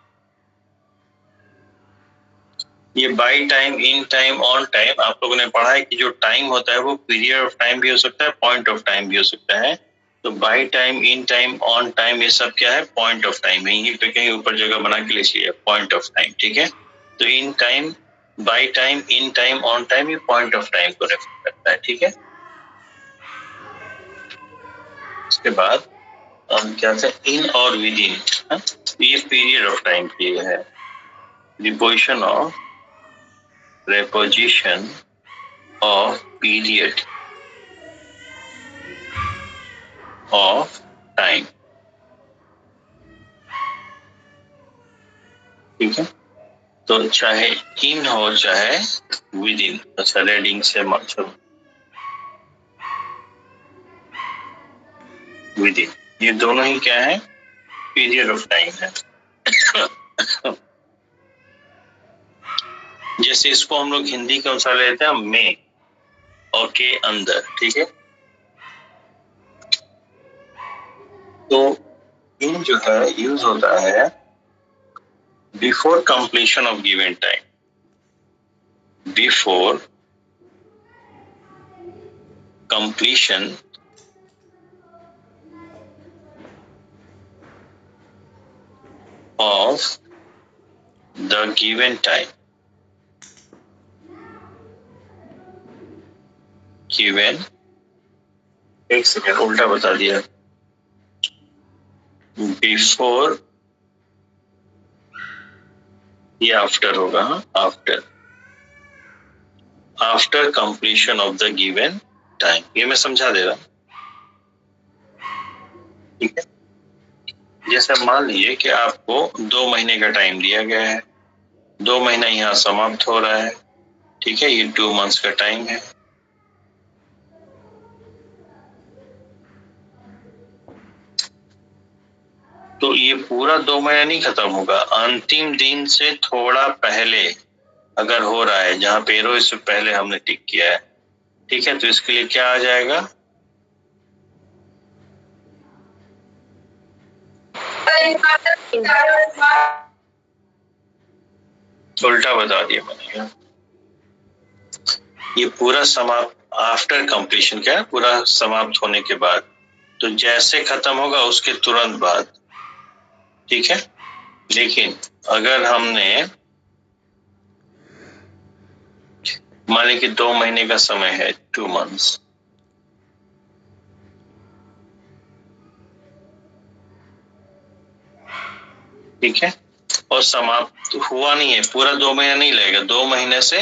ये by time, in time, on time, आप लोगों ने पढ़ा है कि जो टाइम होता है वो पीरियड ऑफ टाइम भी हो सकता है, पॉइंट ऑफ टाइम भी हो सकता है. तो by time, in time, on time, ये सब क्या है? पॉइंट ऑफ टाइम है. यहीं पे कहीं ऊपर जगह बना के लिखिए, पॉइंट ऑफ टाइम, ठीक है. तो in time, by time, in time, on time, ये पॉइंट ऑफ टाइम को रेफर करता है, ठीक है. उसके बाद क्या था, इन और विद इन, ये पीरियड ऑफ टाइम के लिए है. Preposition of period of time, ठीक है. तो चाहे इन हो चाहे विद इन. अच्छा, रेडिंग से मतलब विद इन, ये दोनों ही क्या है? पीरियड ऑफ टाइम है. जैसे इसको हम लोग हिंदी के अनुसार लेते हैं में और के अंदर, ठीक है. तो इन जो है यूज होता है before completion of given time, before completion of the given time, given, एक सेकेंड उल्टा बता दिया, बिफोर ये आफ्टर होगा. After, after completion of the given time, ये मैं समझा दे रहा हूं, ठीक है. जैसे मान लीजिए कि आपको 2 महीने का टाइम दिया गया है, 2 महीना यहाँ समाप्त हो रहा है, ठीक है. ये 2 मंथ्स का टाइम है. तो ये पूरा 2 महीना नहीं खत्म होगा, अंतिम दिन से थोड़ा पहले अगर हो रहा है, जहां पे एरो इससे पहले हमने टिक किया है, ठीक है. तो इसके लिए क्या आ जाएगा? उल्टा बता दिया मैंने. ये पूरा समाप्त, आफ्टर कंप्लीशन क्या है? पूरा समाप्त होने के बाद. तो जैसे खत्म होगा उसके तुरंत बाद, ठीक है. लेकिन अगर हमने मान ली कि 2 महीने का समय है, 2 मंथ्स, ठीक है, और समाप्त हुआ नहीं है, पूरा 2 महीना नहीं लगेगा, 2 महीने से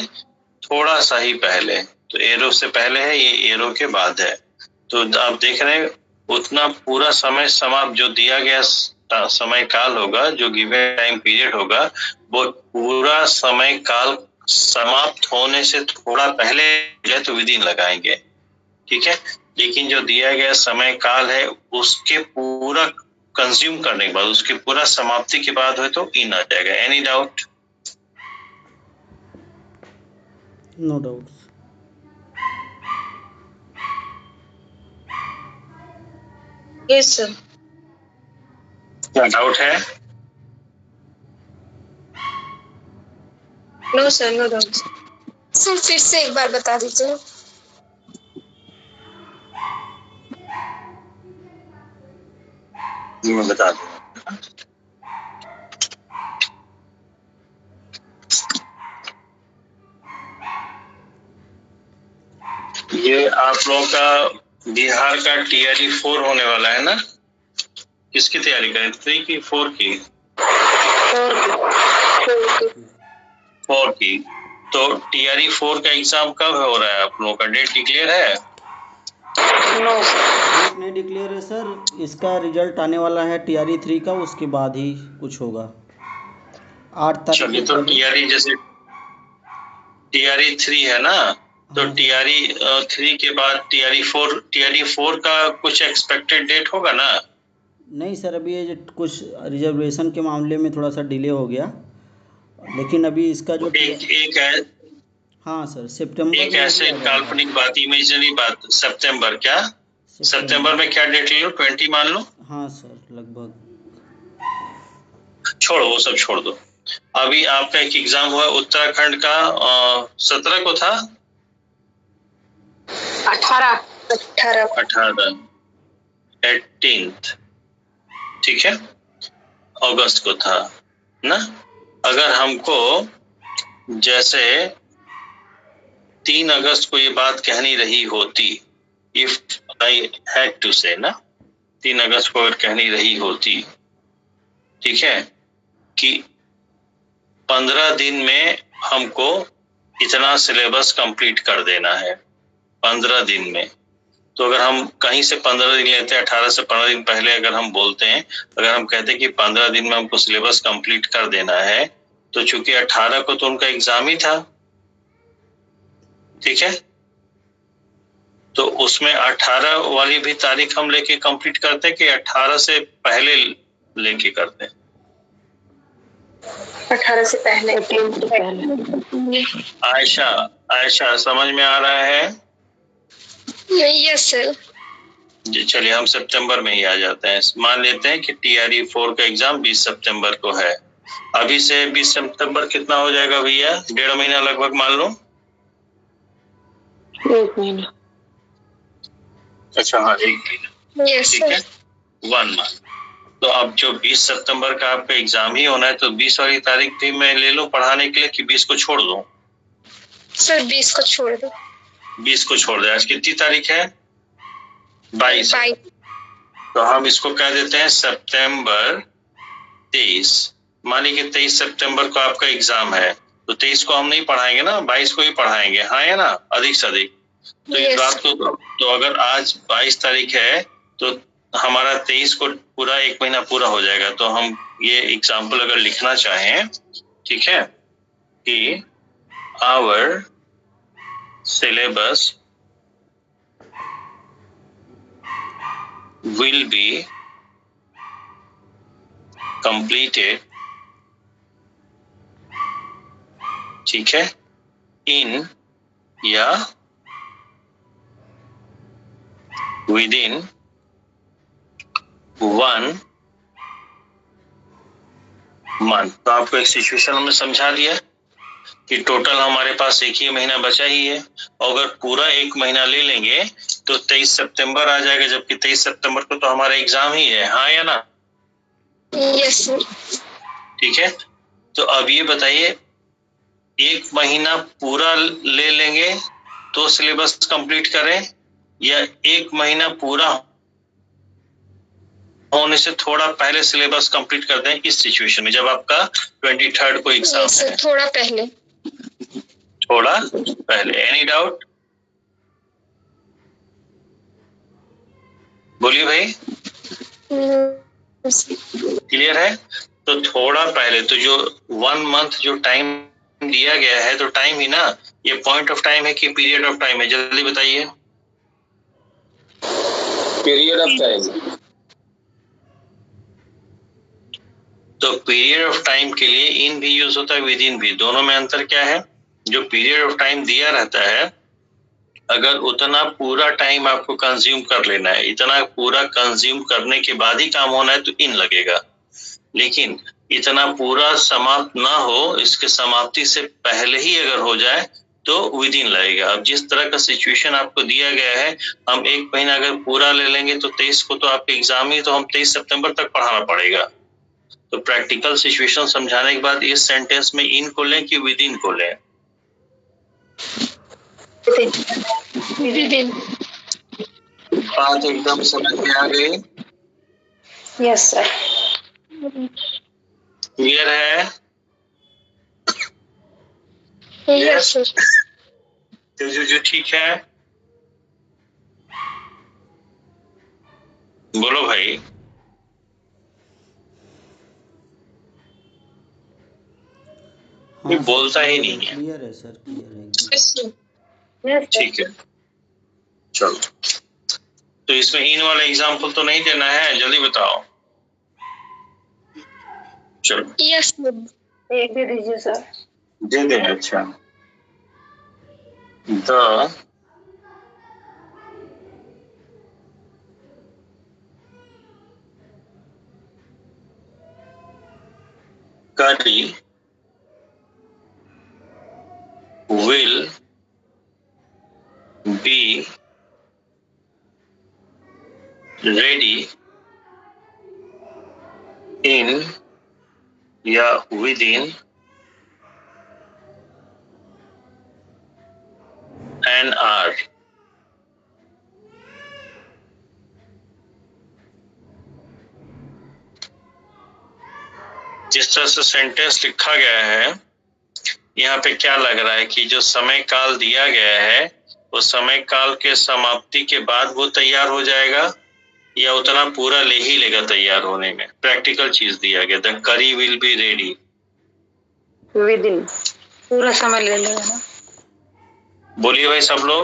थोड़ा सा ही पहले. तो एरो से पहले है, ये एरो के बाद है. तो आप देख रहे हैं उतना पूरा समय समाप्त, जो दिया गया समय काल होगा, जो गिवन टाइम पीरियड होगा, वो पूरा समय काल समाप्त होने से थोड़ा पहले है तो विद इन लगाएंगे, ठीक है. लेकिन जो दिया गया समय काल है उसके पूरा कंज्यूम करने के बाद, उसकी पूरा समाप्ति के बाद हो तो इन आ जाएगा। Any doubt? No doubt. Yes sir. क्या डाउट है? No sir, no doubt. Sir फिर से एक बार बता दीजिए। मैं बता दूं। ये आप लोगों का बिहार का TRE 4 होने वाला है ना? किसकी तैयारी करें, 3 की 4 की? 4 की। तो TRE 4 का एग्जाम कब हो रहा है आप लोगों का? डेट डिक्लेयर है? डेट नहीं डिक्लेयर है सर, इसका रिजल्ट आने वाला है TRE 3 का, उसके बाद ही कुछ होगा 8 तारीख चलिए, से तो पहले। TRE जैसे TRE 3 है ना, तो हाँ। TRE 3 के बाद TRE 4 का कुछ एक्सपेक्टेड डेट होगा ना? नहीं सर, अभी ये कुछ रिजर्वेशन के मामले में थोड़ा सा डिले हो गया, लेकिन अभी इसका जो एक है, हाँ सर, सितंबर एक में ऐसे भी आ जाएगा। काल्पनिक बात, इमेजिनरी बात, सितंबर क्या? सितंबर में क्या डेट ले लो, 20 मान लो। हाँ सर, लगभग। छोड़ो, वो सब छोड़ दो। अभी आपका एक एग्जाम हुआ उत्तराखंड का 17 को था, 18 18th, ठीक है, अगस्त को था ना। अगर हमको जैसे 3 अगस्त को ये बात कहनी रही होती, इफ आई हैड टू से ना, 3 अगस्त को अगर कहनी रही होती, ठीक है, कि 15 दिन में हमको इतना सिलेबस कंप्लीट कर देना है, 15 दिन में, तो अगर हम कहीं से 15 दिन लेते हैं, 18 से 15 दिन पहले अगर हम बोलते हैं, अगर हम कहते हैं कि 15 दिन में हमको सिलेबस कंप्लीट कर देना है, तो चूंकि 18 को तो उनका एग्जाम ही था, ठीक है, तो उसमें 18 वाली भी तारीख हम लेके कंप्लीट करते हैं कि 18 से पहले लेके करते हैं? 18 से पहले। आयशा समझ में आ रहा है? Yes sir. जी, चलिए हम सितंबर में ही आ जाते हैं। मान लेते हैं कि TRE 4 का एग्जाम 20 सितंबर को है। अभी से 20 सितंबर कितना हो जाएगा भैया? 1.5 महीना लगभग मान लो। 1 महीना। अच्छा हाँ, 1 महीना, यस ठीक है, सर। 1 मंथ। तो अब जो 20 सितंबर का आपका एग्जाम ही होना है, तो 20 वाली तारीख भी मैं ले लूं पढ़ाने के लिए कि 20 को छोड़ दूं? सर 20 को छोड़ दो। 20 को छोड़ दे। आज कितनी तारीख है? 22। तो हम इसको कह देते हैं सितंबर 23। मानिए कि 23 सितंबर को आपका एग्जाम है, तो 23 को हम नहीं पढ़ाएंगे ना, 22 को ही पढ़ाएंगे, हाँ है ना, अधिक से अधिक। तो इस बात को, तो अगर आज 22 तारीख है तो हमारा 23 को पूरा 1 महीना पूरा हो जाएगा। तो हम ये एग्जाम्पल अगर लिखना चाहें, ठीक है, कि our syllabus will be completed, ठीक है, in या within 1 मंथ। तो आपको एक सिचुएशन हमने समझा दिया कि टोटल हमारे पास 1 ही महीना बचा ही है, और अगर पूरा 1 महीना ले लेंगे तो 23 सितंबर आ जाएगा, जबकि 23 सितंबर को तो हमारा एग्जाम ही है, हाँ या ना? Yes sir. ठीक है, तो अब ये बताइए, 1 महीना पूरा ले लेंगे तो सिलेबस कंप्लीट करें, या 1 महीना पूरा होने से थोड़ा पहले सिलेबस कंप्लीट कर दें इस सिचुएशन में, जब आपका 23 को एग्जाम है? थोड़ा पहले। थोड़ा पहले। Any doubt? बोलिए भाई, क्लियर है? तो थोड़ा पहले, तो जो 1 मंथ जो टाइम दिया गया है, तो टाइम ही ना, ये पॉइंट ऑफ टाइम है कि पीरियड ऑफ टाइम है? जल्दी बताइए। Period of time. तो पीरियड ऑफ टाइम के लिए इन भी यूज होता है, विद इन भी। दोनों में अंतर क्या है? जो पीरियड ऑफ टाइम दिया रहता है, अगर उतना पूरा टाइम आपको कंज्यूम कर लेना है, इतना पूरा कंज्यूम करने के बाद ही काम होना है तो इन लगेगा। लेकिन इतना पूरा समाप्त ना हो, इसके समाप्ति से पहले ही अगर हो जाए तो विद इन लगेगा। अब जिस तरह का सिचुएशन आपको दिया गया है, हम 1 महीना अगर पूरा ले लेंगे तो 23 को तो आपके एग्जाम ही, तो हम 23 सितंबर तक पढ़ाना पड़ेगा। तो प्रैक्टिकल सिचुएशन समझाने के बाद इस सेंटेंस में इन को लें कि विद इन को लें? With in. बात एकदम समझ में आ गई? Yes sir. क्लियर है? Yes sir. तो जो ठीक है, बोलो भाई। हाँ बोलता ही नहीं है। क्लियर है सर, क्लियर है एकदम। यस ठीक है, चलो। तो इसमें इन वाला एग्जाम्पल तो नहीं देना है, जल्दी बताओ। चलो यस सर। एक दे दीजिए सर। दे दे। अच्छा, the curry will be ready in या within an hour। जिस तरह से सेंटेंस लिखा गया है, यहाँ पे क्या लग रहा है कि जो समय काल दिया गया है वो समय काल के समाप्ति के बाद वो तैयार हो जाएगा, या उतना पूरा ले ही लेगा तैयार होने में? प्रैक्टिकल चीज दिया गया, द करी will be ready. With in पूरा समय ले लेगा ना। बोलिए भाई सब लोग।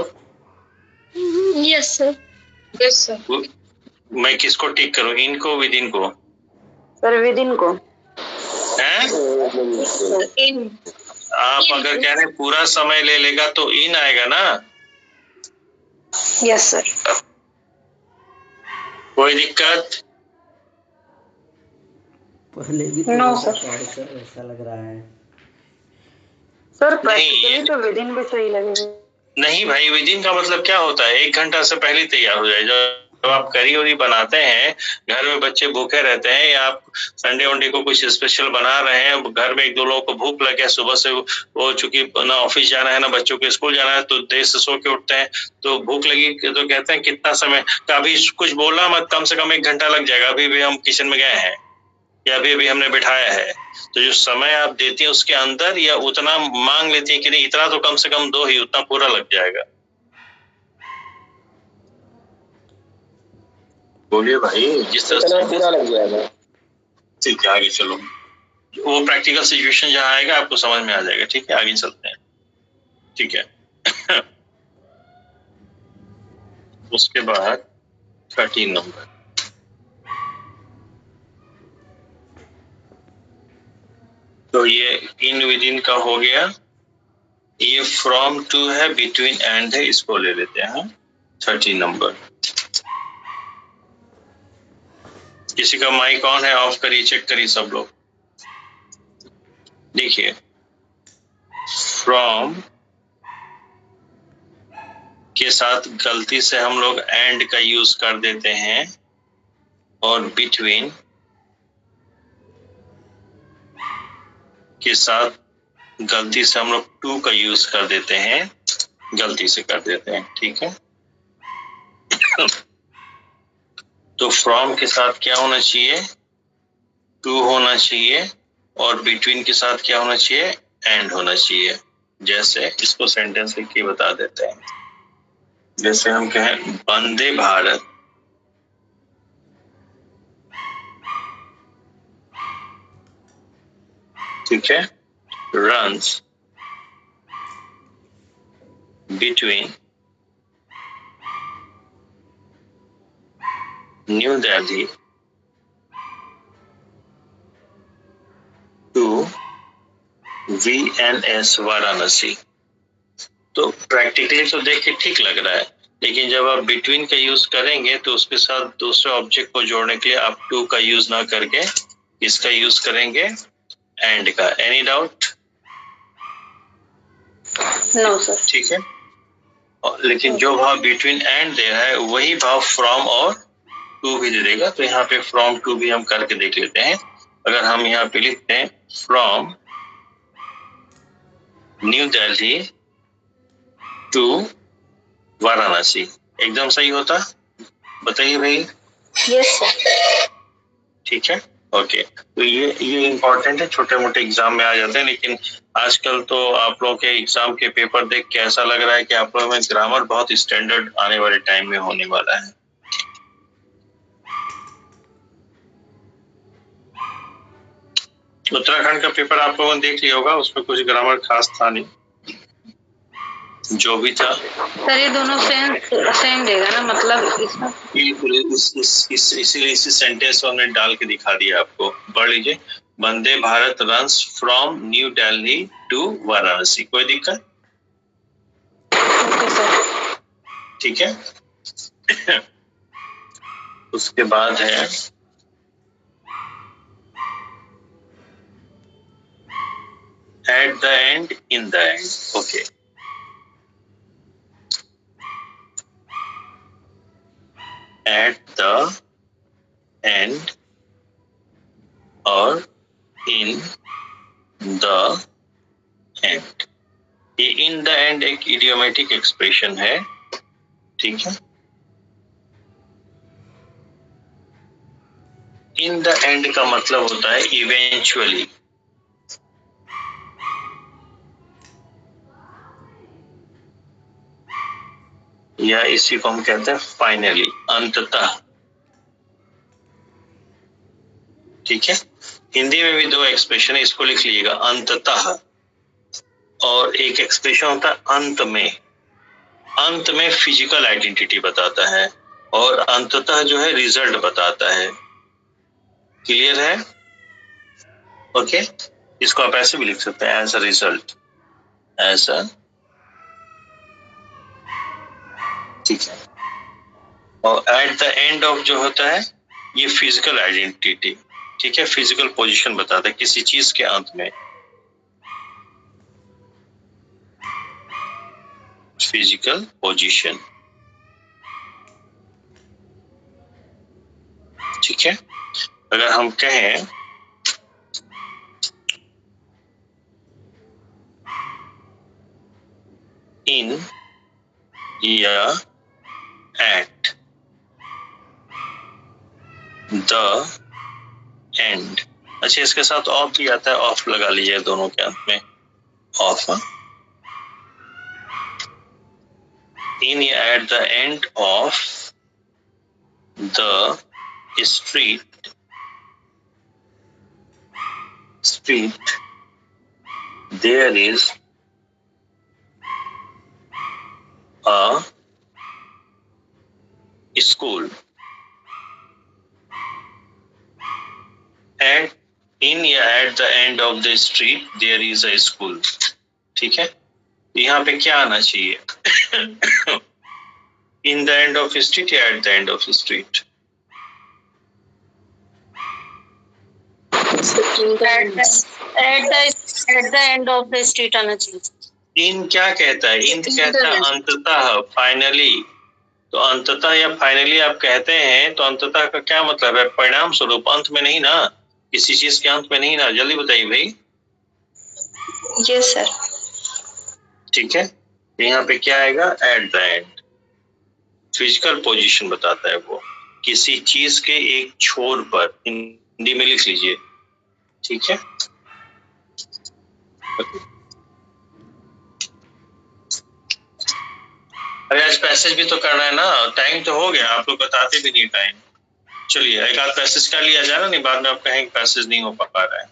Yes sir. Yes sir. मैं किसको टिक करूं, इनको विद इन को? सर विद इन को। हैं? इन। आप अगर कह रहे हैं पूरा समय ले लेगा तो इन आएगा ना? Yes sir. कोई दिक्कत? पहले भी तो नो ऐसा सर। था सर, ऐसा लग रहा है। सर प्रैक्टिकली तो विद इन भी सही लगेगा। नहीं भाई, विद इन का मतलब क्या होता है? 1 घंटा से पहले तैयार हो जाए। जब आप करी वरी बनाते हैं, घर में बच्चे भूखे रहते हैं, या आप संडे वनडे को कुछ स्पेशल बना रहे हैं, घर में 1-2 लोगों को भूख लगे, सुबह से वो चूंकि ना ऑफिस जाना है ना बच्चों के स्कूल जाना है, तो देर से सो के उठते हैं, तो भूख लगी तो कहते हैं कितना समय का, अभी कुछ बोला मत, कम से कम 1 घंटा लग जाएगा, अभी भी हम किचन में गए हैं या अभी हमने बिठाया है। तो जो समय आप देती हैं उसके अंदर, या उतना मांग लेती हैं कि नहीं इतना तो कम से कम दो ही, उतना पूरा लग जाएगा? बोलिए भाई। जिस तरह से पूरा लग जाएगा। ठीक है, आगे चलो। वो प्रैक्टिकल सिचुएशन जहाँ आएगा आपको समझ में आ जाएगा। ठीक है, आगे चलते हैं। ठीक है। उसके बाद 13 नंबर, तो ये इन विद इन का हो गया। ये फ्रॉम टू है, बिटवीन एंड है, इसको ले लेते हैं 13 नंबर। किसी का माइक ऑन है? ऑफ करिए, चेक करिए सब लोग। देखिए, फ्रॉम के साथ गलती से हम लोग एंड का यूज कर देते हैं, और बिटवीन के साथ गलती से हम लोग टू का यूज कर देते हैं, गलती से कर देते हैं। ठीक है। तो फ्रॉम के साथ क्या होना चाहिए? टू होना चाहिए, और बिटवीन के साथ क्या होना चाहिए? एंड होना चाहिए। जैसे इसको सेंटेंस लिख के बता देते हैं। जैसे हम कहें वंदे भारत ठीक है, runs between New Delhi VNS Varanasi. तो प्रैक्टिकली तो देख के ठीक लग रहा है, लेकिन जब आप बिटवीन का यूज करेंगे तो उसके साथ दूसरे ऑब्जेक्ट को जोड़ने के लिए आप टू का यूज ना करके इसका यूज करेंगे, एंड का। Any doubt? No sir. ठीक है, लेकिन जो भाव बिटवीन एंड दे रहा है वही भाव फ्रॉम और टू भी दे देगा। तो यहाँ पे फ्रॉम टू भी हम करके देख लेते हैं। अगर हम यहाँ पे लिखते हैं from new Delhi to Varanasi, एकदम सही होता? बताइए भाई। Yes sir. ठीक है, ओके। तो ये इम्पोर्टेंट है, छोटे मोटे एग्जाम में आ जाते हैं, लेकिन आजकल तो आप लोगों के एग्जाम के पेपर देख के ऐसा लग रहा है कि आप लोगों में ग्रामर बहुत स्टैंडर्ड आने वाले टाइम में होने वाला है। उत्तराखंड का पेपर आप लोगों ने देख लिया होगा, उसमें कुछ ग्रामर खास था नहीं, जो भी था। सर ये दोनों सेम देगा ना, मतलब इसमें बिल्कुल इसीलिए इसी सेंटेंस हमने डाल के दिखा दिया आपको। पढ़ लीजिए, Vande Bharat runs from new Delhi to Varanasi. कोई दिक्कत? Okay sir. ठीक है। उसके बाद है at the end, in the end. Okay, at the end और इन द एंड। ये इन द एंड एक इडियोमेटिक एक्सप्रेशन है, ठीक है। इन द एंड का मतलब होता है इवेंचुअली, या इसी को हम कहते हैं फाइनली, अंततः। ठीक है, हिंदी में भी दो एक्सप्रेशन है, इसको लिख लीजिएगा, अंततः, और एक एक्सप्रेशन होता है अंत में। अंत में फिजिकल आइडेंटिटी बताता है और अंततः जो है रिजल्ट बताता है। क्लियर है? ओके, इसको आप ऐसे भी लिख सकते हैं, as a result, as a, ठीक है। और एट द एंड ऑफ जो होता है ये फिजिकल आइडेंटिटी, ठीक है, फिजिकल पोजीशन बताता है किसी चीज के अंत में, फिजिकल पोजीशन। ठीक है, अगर हम कहें इन या एट द एंड, अच्छा इसके साथ ऑफ भी आता है, ऑफ लगा लीजिए दोनों के अंत में, ऑफ। इन या eight the end of the street there is a school, and in या at the end of the street there is a school। ठीक है, यहाँ पे क्या आना चाहिए? in the end of the street या at the end of the street? Eight the end of the street आना चाहिए। इन क्या कहता है? इन कहता है अंततः, फाइनली। तो अंततः या फाइनली आप कहते हैं तो अंततः का क्या मतलब है? परिणाम स्वरूप, अंत में नहीं ना, किसी चीज के अंत में नहीं ना। जल्दी बताइए भाई। Yes sir. ठीक है, तो यहाँ पे क्या आएगा? Eight the and, physical position बताता है वो, किसी चीज के एक छोर पर। हिंदी में लिख लीजिए, ठीक है। अरे आज पैसेज भी तो करना है ना, टाइम तो हो गया, आप लोग बताते भी नहीं टाइम। चलिए एक आध पैसेज कर लिया जाए ना, नहीं बाद में आप कहेंगे पैसेज नहीं हो पा रहा है।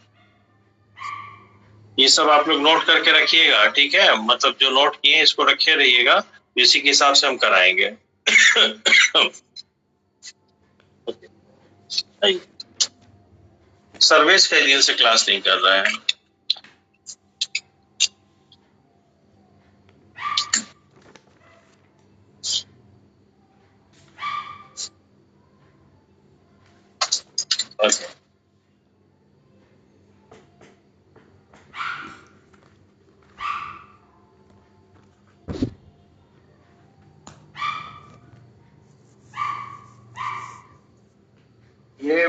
ये सब आप लोग नोट करके रखिएगा, ठीक है, मतलब जो नोट किए इसको रखे रहिएगा, इसी के हिसाब से हम कराएंगे। सर्वेश कई दिन से क्लास नहीं कर रहा है। ये